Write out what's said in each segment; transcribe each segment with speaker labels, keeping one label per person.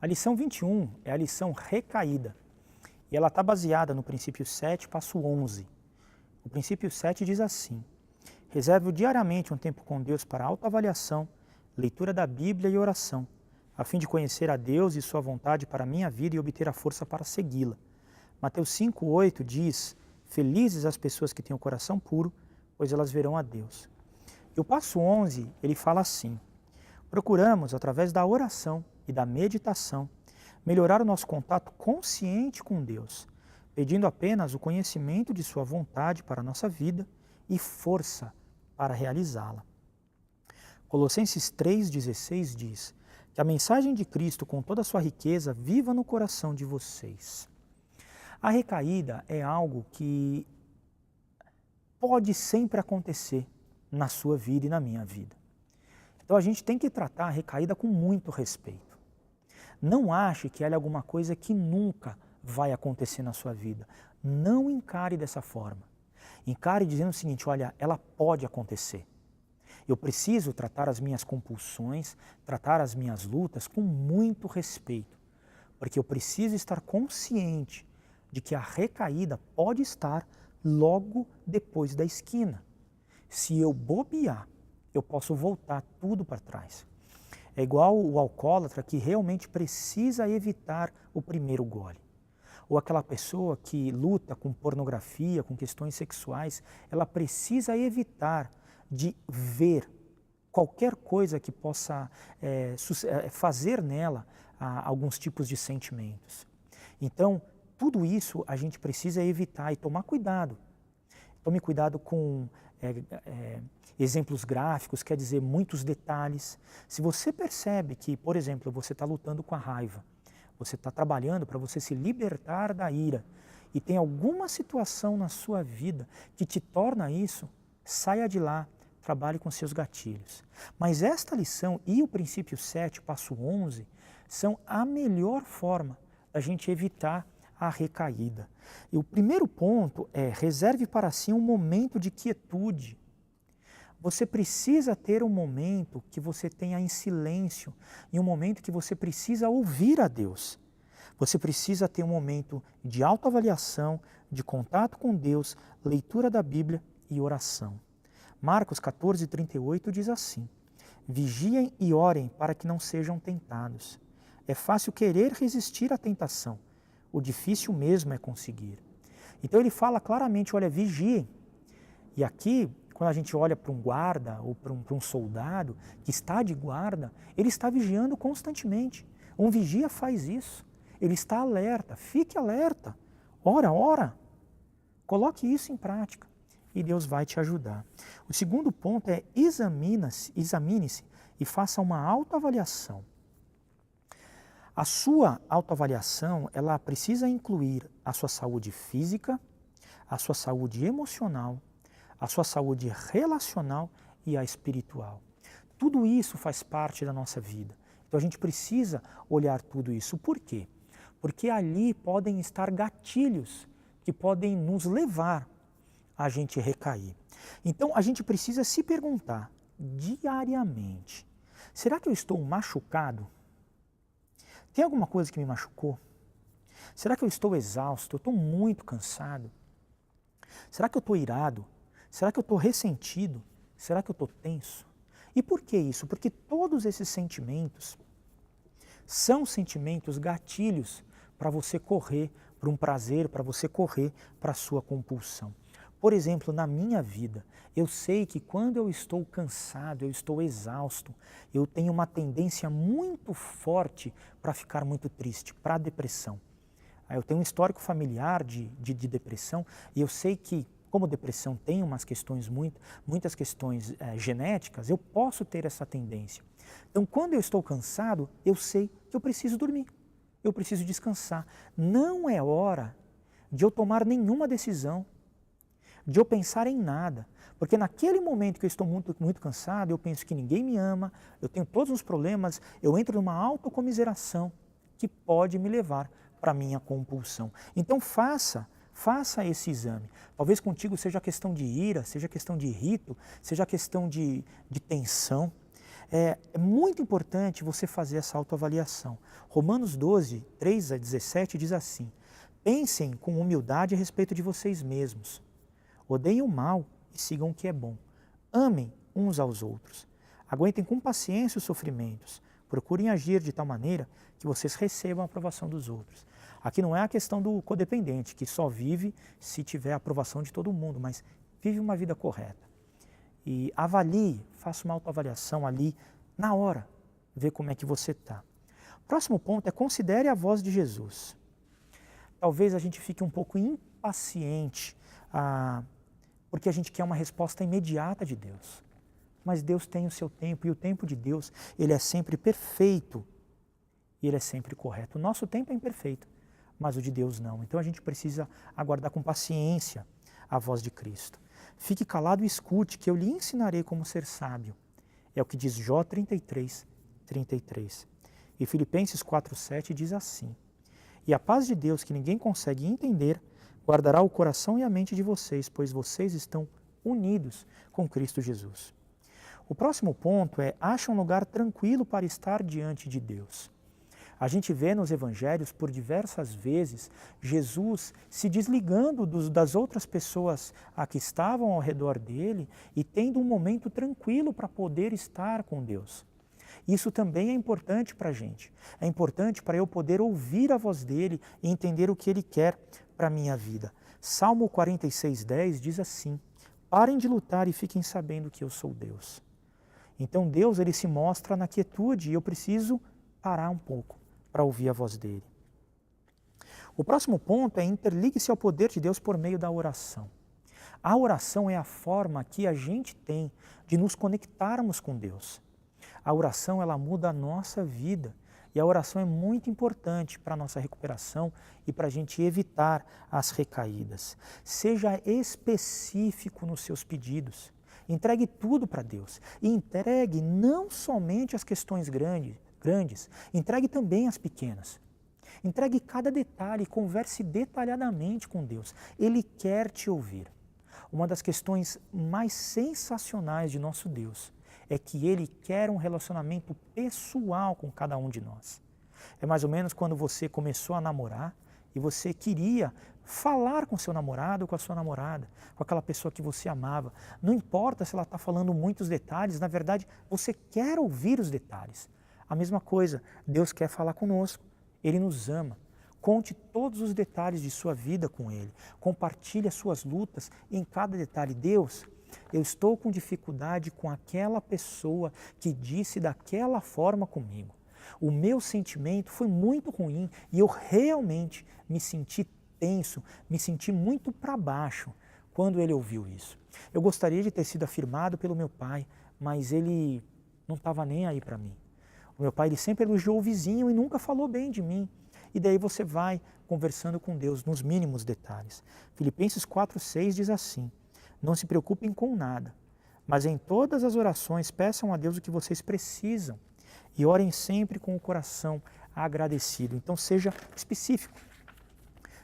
Speaker 1: A lição 21 é a lição recaída e ela está baseada no princípio 7, passo 11. O princípio 7 diz assim: reservo diariamente um tempo com Deus para autoavaliação, leitura da Bíblia e oração, a fim de conhecer a Deus e sua vontade para a minha vida e obter a força para segui-la. Mateus 5,8 diz: felizes as pessoas que têm o coração puro, pois elas verão a Deus. E o passo 11, ele fala assim: procuramos, através da oração e da meditação, melhorar o nosso contato consciente com Deus, pedindo apenas o conhecimento de sua vontade para a nossa vida e força para realizá-la. Colossenses 3,16 diz que a mensagem de Cristo com toda a sua riqueza viva no coração de vocês. A recaída é algo que pode sempre acontecer na sua vida e na minha vida. Então a gente tem que tratar a recaída com muito respeito. Não ache que ela é alguma coisa que nunca vai acontecer na sua vida. Não encare dessa forma. Encare dizendo o seguinte: olha, ela pode acontecer. Eu preciso tratar as minhas compulsões, tratar as minhas lutas com muito respeito, porque eu preciso estar consciente de que a recaída pode estar logo depois da esquina. Se eu bobear, eu posso voltar tudo para trás. É igual o alcoólatra que realmente precisa evitar o primeiro gole. Ou aquela pessoa que luta com pornografia, com questões sexuais, ela precisa evitar de ver qualquer coisa que possa fazer nela alguns tipos de sentimentos. Então, tudo isso a gente precisa evitar e tomar cuidado. Tome cuidado com exemplos gráficos, quer dizer, muitos detalhes. Se você percebe que, por exemplo, você está lutando com a raiva, você está trabalhando para você se libertar da ira e tem alguma situação na sua vida que te torna isso, saia de lá, trabalhe com seus gatilhos. Mas esta lição e o princípio 7, passo 11, são a melhor forma da gente evitar a recaída. E o primeiro ponto é: reserve para si um momento de quietude. Você precisa ter um momento que você tenha em silêncio e um momento que você precisa ouvir a Deus. Você precisa ter um momento de autoavaliação, de contato com Deus, leitura da Bíblia e oração. Marcos 14,38 diz assim: vigiem e orem para que não sejam tentados. É fácil querer resistir à tentação, o difícil mesmo é conseguir. Então ele fala claramente: olha, vigiem. E aqui, quando a gente olha para um guarda ou para um soldado que está de guarda, ele está vigiando constantemente. Um vigia faz isso. Ele está alerta, fique alerta. Ora, coloque isso em prática e Deus vai te ajudar. O segundo ponto é: examine-se e faça uma autoavaliação. A sua autoavaliação, ela precisa incluir a sua saúde física, a sua saúde emocional, a sua saúde relacional e a espiritual. Tudo isso faz parte da nossa vida. Então a gente precisa olhar tudo isso. Por quê? Porque ali podem estar gatilhos que podem nos levar a gente recair. Então a gente precisa se perguntar diariamente: será que eu estou machucado? Tem alguma coisa que me machucou? Será que eu estou exausto? Eu estou muito cansado? Será que eu estou irado? Será que eu estou ressentido? Será que eu estou tenso? E por que isso? Porque todos esses sentimentos são sentimentos gatilhos para você correr para um prazer, para você correr para a sua compulsão. Por exemplo, na minha vida, eu sei que quando eu estou cansado, eu estou exausto, eu tenho uma tendência muito forte para ficar muito triste, para a depressão. Eu tenho um histórico familiar de depressão e eu sei que, como depressão tem muitas questões genéticas, eu posso ter essa tendência. Então, quando eu estou cansado, eu sei que eu preciso dormir, eu preciso descansar. Não é hora de eu tomar nenhuma decisão, de eu pensar em nada, porque naquele momento que eu estou muito cansado, eu penso que ninguém me ama, eu tenho todos os problemas, eu entro numa autocomiseração que pode me levar para a minha compulsão. Então faça esse exame. Talvez contigo seja questão de ira, seja questão de rito, seja questão de tensão. É muito importante você fazer essa autoavaliação. Romanos 12, 3 a 17 diz assim: pensem com humildade a respeito de vocês mesmos. Odeiem o mal e sigam o que é bom. Amem uns aos outros. Aguentem com paciência os sofrimentos. Procurem agir de tal maneira que vocês recebam a aprovação dos outros. Aqui não é a questão do codependente, que só vive se tiver a aprovação de todo mundo, mas vive uma vida correta. E avalie, faça uma autoavaliação ali na hora, vê como é que você está. Próximo ponto é considere a voz de Jesus. Talvez a gente fique um pouco impaciente, porque a gente quer uma resposta imediata de Deus. Mas Deus tem o seu tempo, e o tempo de Deus, ele é sempre perfeito e ele é sempre correto. O nosso tempo é imperfeito, mas o de Deus não. Então a gente precisa aguardar com paciência a voz de Cristo. Fique calado e escute, que eu lhe ensinarei como ser sábio. É o que diz Jó 33, 33. E Filipenses 4,7 diz assim: e a paz de Deus, que ninguém consegue entender, guardará o coração e a mente de vocês, pois vocês estão unidos com Cristo Jesus. O próximo ponto é: ache um lugar tranquilo para estar diante de Deus. A gente vê nos evangelhos por diversas vezes Jesus se desligando das outras pessoas que estavam ao redor dele e tendo um momento tranquilo para poder estar com Deus. Isso também é importante para a gente. É importante para eu poder ouvir a voz dele e entender o que ele quer para a minha vida. Salmo 46:10 diz assim: parem de lutar e fiquem sabendo que eu sou Deus. Então Deus, ele se mostra na quietude e eu preciso parar um pouco para ouvir a voz dele. O próximo ponto é: interligue-se ao poder de Deus por meio da oração. A oração é a forma que a gente tem de nos conectarmos com Deus. A oração, ela muda a nossa vida e a oração é muito importante para a nossa recuperação e para a gente evitar as recaídas. Seja específico nos seus pedidos. Entregue tudo para Deus. E entregue não somente as questões grandes, entregue também as pequenas. Entregue cada detalhe e converse detalhadamente com Deus. Ele quer te ouvir. Uma das questões mais sensacionais de nosso Deus é que Ele quer um relacionamento pessoal com cada um de nós. É mais ou menos quando você começou a namorar e você queria falar com seu namorado ou com a sua namorada, com aquela pessoa que você amava. Não importa se ela está falando muitos detalhes, na verdade, você quer ouvir os detalhes. A mesma coisa, Deus quer falar conosco, Ele nos ama. Conte todos os detalhes de sua vida com Ele. Compartilhe as suas lutas em cada detalhe. Deus, eu estou com dificuldade com aquela pessoa que disse daquela forma comigo. O meu sentimento foi muito ruim e eu realmente me senti tenso, me senti muito para baixo quando ele ouviu isso. Eu gostaria de ter sido afirmado pelo meu pai, mas ele não estava nem aí para mim. O meu pai, ele sempre elogiou o vizinho e nunca falou bem de mim. E daí você vai conversando com Deus nos mínimos detalhes. Filipenses 4:6 diz assim: não se preocupem com nada, mas em todas as orações peçam a Deus o que vocês precisam e orem sempre com o coração agradecido. Então seja específico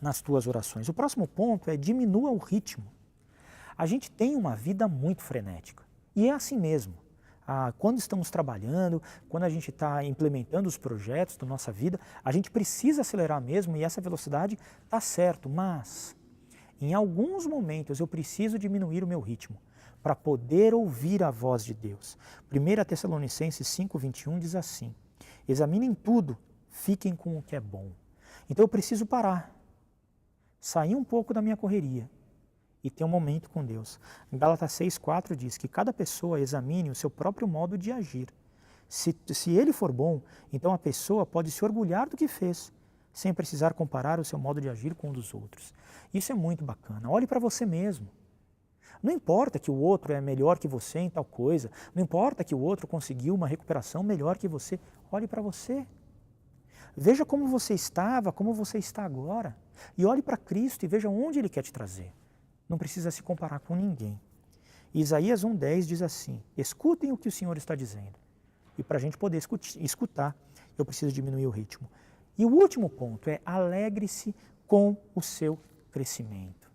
Speaker 1: nas tuas orações. O próximo ponto é: diminua o ritmo. A gente tem uma vida muito frenética e é assim mesmo. Quando estamos trabalhando, quando a gente está implementando os projetos da nossa vida, a gente precisa acelerar mesmo e essa velocidade está certo, mas em alguns momentos eu preciso diminuir o meu ritmo para poder ouvir a voz de Deus. 1 Tessalonicenses 5:21 diz assim: examinem tudo, fiquem com o que é bom. Então eu preciso parar, sair um pouco da minha correria e ter um momento com Deus. Em Gálatas 6:4 diz que cada pessoa examine o seu próprio modo de agir. Se ele for bom, então a pessoa pode se orgulhar do que fez, sem precisar comparar o seu modo de agir com o dos outros. Isso é muito bacana. Olhe para você mesmo. Não importa que o outro é melhor que você em tal coisa, não importa que o outro conseguiu uma recuperação melhor que você, olhe para você. Veja como você estava, como você está agora. E olhe para Cristo e veja onde Ele quer te trazer. Não precisa se comparar com ninguém. Isaías 1:10 diz assim: escutem o que o Senhor está dizendo. E para a gente poder escutar, eu preciso diminuir o ritmo. E o último ponto é: alegre-se com o seu crescimento.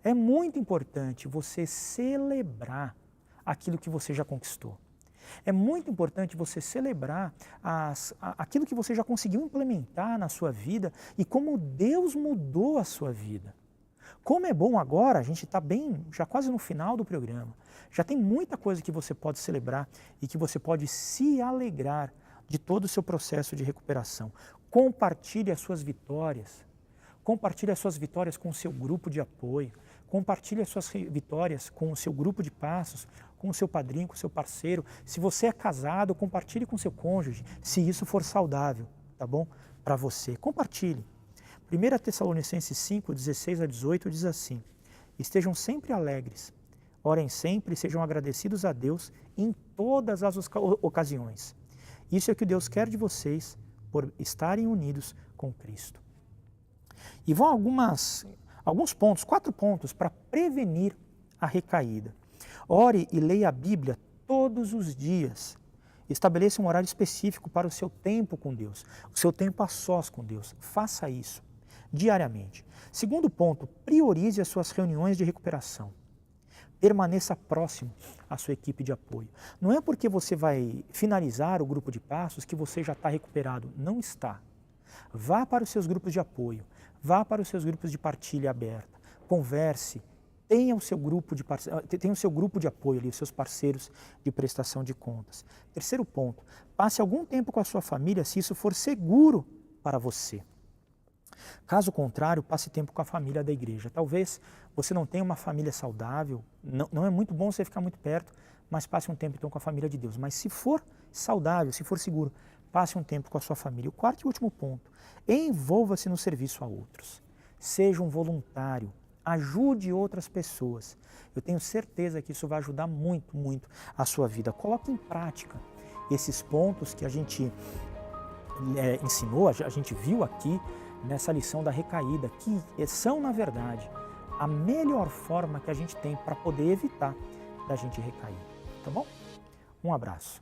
Speaker 1: É muito importante você celebrar aquilo que você já conquistou. É muito importante você celebrar aquilo que você já conseguiu implementar na sua vida e como Deus mudou a sua vida. Como é bom agora, a gente está bem, já quase no final do programa, já tem muita coisa que você pode celebrar e que você pode se alegrar de todo o seu processo de recuperação. Compartilhe as suas vitórias. Compartilhe as suas vitórias com o seu grupo de apoio. Compartilhe as suas vitórias com o seu grupo de passos, com o seu padrinho, com o seu parceiro. Se você é casado, compartilhe com o seu cônjuge, se isso for saudável, tá bom? Para você. Compartilhe. 1 Tessalonicenses 5, 16 a 18 diz assim: estejam sempre alegres, orem sempre e sejam agradecidos a Deus em todas as ocasiões. Isso é o que Deus quer de vocês por estarem unidos com Cristo. E vão alguns pontos, 4 pontos para prevenir a recaída. Ore e leia a Bíblia todos os dias. Estabeleça um horário específico para o seu tempo com Deus, o seu tempo a sós com Deus. Faça isso diariamente. Segundo ponto, priorize as suas reuniões de recuperação. Permaneça próximo à sua equipe de apoio. Não é porque você vai finalizar o grupo de passos que você já está recuperado. Não está. Vá para os seus grupos de apoio, vá para os seus grupos de partilha aberta, converse, tenha o seu grupo de apoio ali, os seus parceiros de prestação de contas. Terceiro ponto, passe algum tempo com a sua família se isso for seguro para você. Caso contrário, passe tempo com a família da igreja. Talvez você não tenha uma família saudável, não é muito bom você ficar muito perto, mas passe um tempo então com a família de Deus. Mas se for saudável, se for seguro, passe um tempo com a sua família. O quarto e último ponto, envolva-se no serviço a outros. Seja um voluntário, ajude outras pessoas. Eu tenho certeza que isso vai ajudar muito, muito a sua vida. Coloque em prática esses pontos que a gente ensinou, a gente viu aqui nessa lição da recaída, que são, na verdade, a melhor forma que a gente tem para poder evitar da gente recair. Tá bom? Um abraço.